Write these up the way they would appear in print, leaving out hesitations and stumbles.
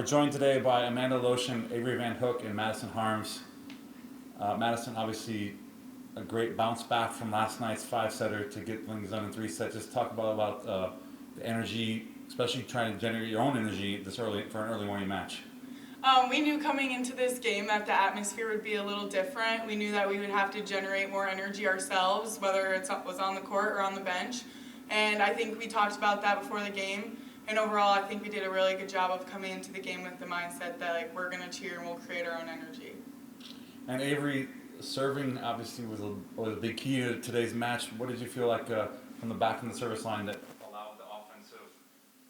We're joined today by Amanda Lotion, Avery Van Hook, and Madison Harms. Madison, obviously, a great bounce back from last night's five-setter to get things done in three sets. Just talk about the energy, especially trying to generate your own energy this early for an early morning match. We knew coming into this game that the atmosphere would be a little different. We knew that we would have to generate more energy ourselves, whether it was on the court or on the bench. And I think we talked about that before the game. And overall, I think we did a really good job of coming into the game with the mindset that we're going to cheer and we'll create our own energy. And Avery, serving obviously was a big key to today's match. What did you feel like from the back in the service line that allowed the offensive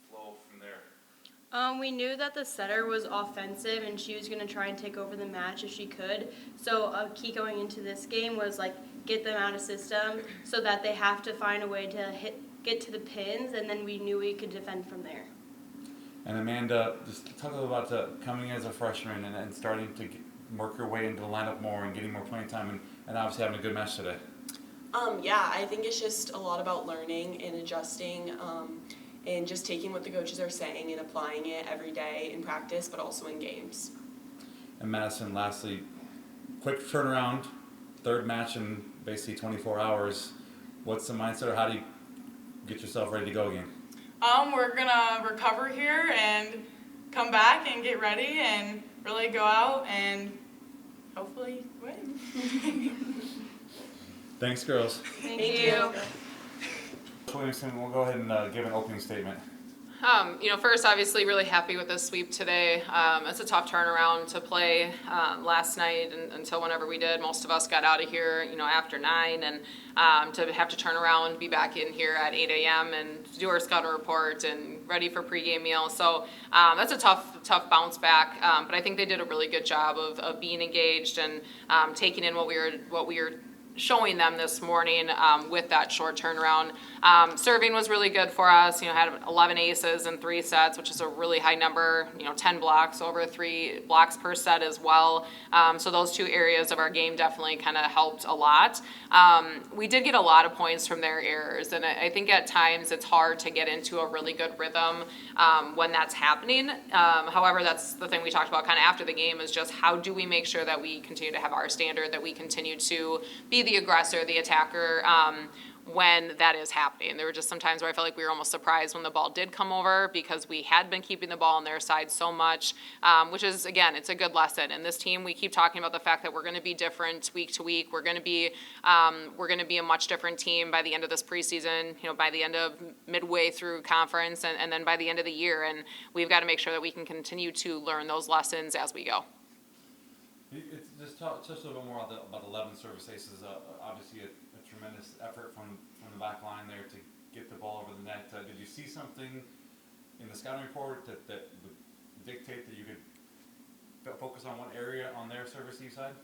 flow from there? We knew that the setter was offensive and she was going to try and take over the match if she could. So a key going into this game was get them out of system so that they have to find a way to get to the pins, and then we knew we could defend from there. And Amanda, just talk a little about coming in as a freshman and starting to work your way into the lineup more and getting more playing time and obviously having a good match today. Yeah, I think it's just a lot about learning and adjusting and just taking what the coaches are saying and applying it every day in practice, but also in games. And Madison, lastly, quick turnaround, third match in basically 24 hours. What's the mindset, or how do you get yourself ready to go again? We're going to recover here and come back and get ready and really go out and hopefully win. Thanks, girls. Thank you. Williamson, we'll go ahead and give an opening statement. First, obviously, really happy with this sweep today. It's a tough turnaround to play last night and until whenever we did. Most of us got out of here, after 9, and to have to turn around, be back in here at 8 a.m. and do our scouting report and ready for pregame meal. So that's a tough bounce back. But I think they did a really good job of being engaged and taking in what we were showing them this morning with that short turnaround. Serving was really good for us. Had 11 aces in 3 sets, which is a really high number. 10 blocks, over 3 blocks per set as well. So those two areas of our game definitely kind of helped a lot. We did get a lot of points from their errors, and I think at times it's hard to get into a really good rhythm when that's happening. However, that's the thing we talked about kind of after the game, is just how do we make sure that we continue to have our standard, that we continue to be the aggressor, the attacker, when that is happening. There were just some times where I felt like we were almost surprised when the ball did come over because we had been keeping the ball on their side so much, which is, again, it's a good lesson. And this team, we keep talking about the fact that we're going to be different week to week. We're going to be a much different team by the end of this preseason, by the end of midway through conference, and then by the end of the year. And we've got to make sure that we can continue to learn those lessons as we go. Just talk a little bit more about the 11 service aces. Obviously, a tremendous effort from the back line there to get the ball over the net. Did you see something in the scouting report that would dictate that you could focus on one area on their service side?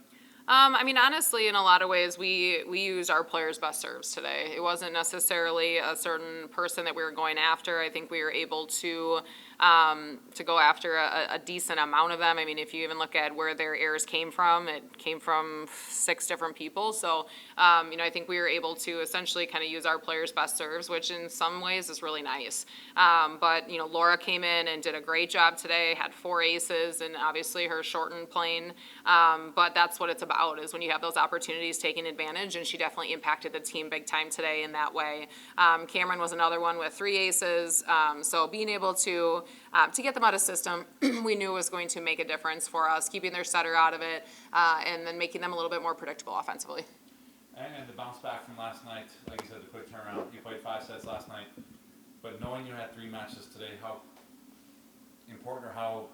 Honestly, in a lot of ways, we used our players' best serves today. It wasn't necessarily a certain person that we were going after. I think we were able to go after a decent amount of them. If you even look at where their errors came from, it came from 6 different people. So, I think we were able to essentially kind of use our players' best serves, which in some ways is really nice. But Laura came in and did a great job today, had 4 aces, and obviously her shortened plane. But that's what it's about, is when you have those opportunities, taking advantage, and she definitely impacted the team big time today in that way. Cameron was another one with 3 aces. So being able to get them out of system, we knew was going to make a difference for us, keeping their setter out of it, and then making them a little bit more predictable offensively. And the bounce back from last night, like you said, the quick turnaround. You played 5 sets last night, but knowing you had 3 matches today, how important or how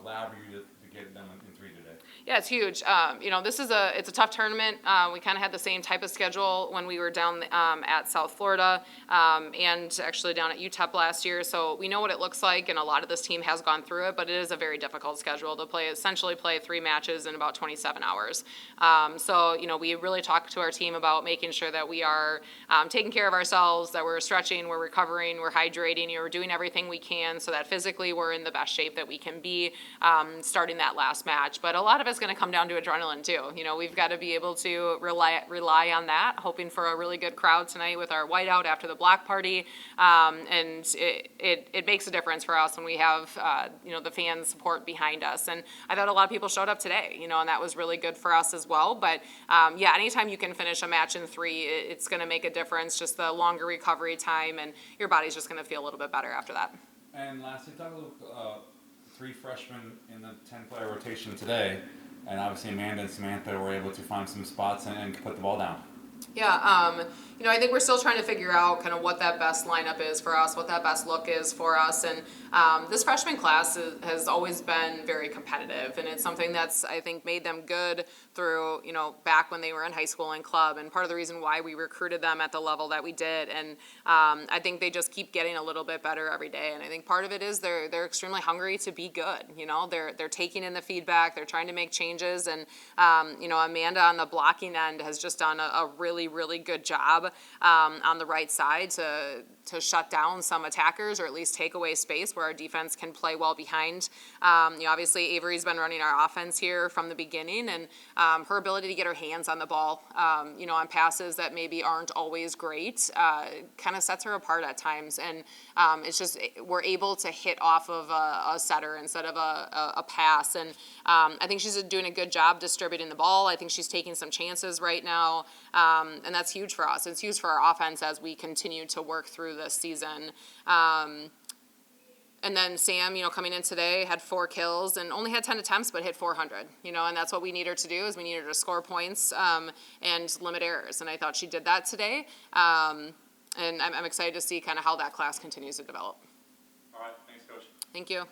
glad were you to get it done in 3 today? Yeah, it's huge. It's a tough tournament. We kind of had the same type of schedule when we were down at South Florida and actually down at UTEP last year. So we know what it looks like, and a lot of this team has gone through it, but it is a very difficult schedule to essentially play 3 matches in about 27 hours. We really talked to our team about making sure that we are taking care of ourselves, that we're stretching, we're recovering, we're hydrating, we're doing everything we can so that physically we're in the best shape that we can be starting that last match. match. But a lot of it's going to come down to adrenaline too. You know, we've got to be able to rely on that, hoping for a really good crowd tonight with our whiteout after the block party. And it makes a difference for us when we have, you know, the fan support behind us. And I thought a lot of people showed up today, you know, and that was really good for us as well. But yeah, anytime you can finish a match in 3, it's going to make a difference, just the longer recovery time, and your body's just going to feel a little bit better after that. And lastly, talk about 3 freshmen in the 10-player rotation today, and obviously Amanda and Samantha were able to find some spots and put the ball down. Yeah, you know, I think we're still trying to figure out kind of what that best lineup is for us, what that best look is for us. And this freshman class has always been very competitive, and it's something that's, I think, made them good through, you know, back when they were in high school and club, and part of the reason why we recruited them at the level that we did. And I think they just keep getting a little bit better every day. And I think part of it is they're extremely hungry to be good. You know, they're taking in the feedback, they're trying to make changes. And, you know, Amanda on the blocking end has just done a really, really good job on the right side to shut down some attackers, or at least take away space where our defense can play well behind. You know, obviously Avery's been running our offense here from the beginning, and her ability to get her hands on the ball, you know, on passes that maybe aren't always great, kind of sets her apart at times. And it's just, we're able to hit off of a setter instead of a pass. And I think she's doing a good job distributing the ball. I think she's taking some chances right now. And that's huge for us. It's huge for our offense as we continue to work through this season. And then Sam, you know, coming in today, had 4 kills and only had 10 attempts, but hit 400, you know, and that's what we need her to do, is we need her to score points and limit errors. And I thought she did that today. And I'm excited to see kind of how that class continues to develop. All right, thanks, Coach. Thank you.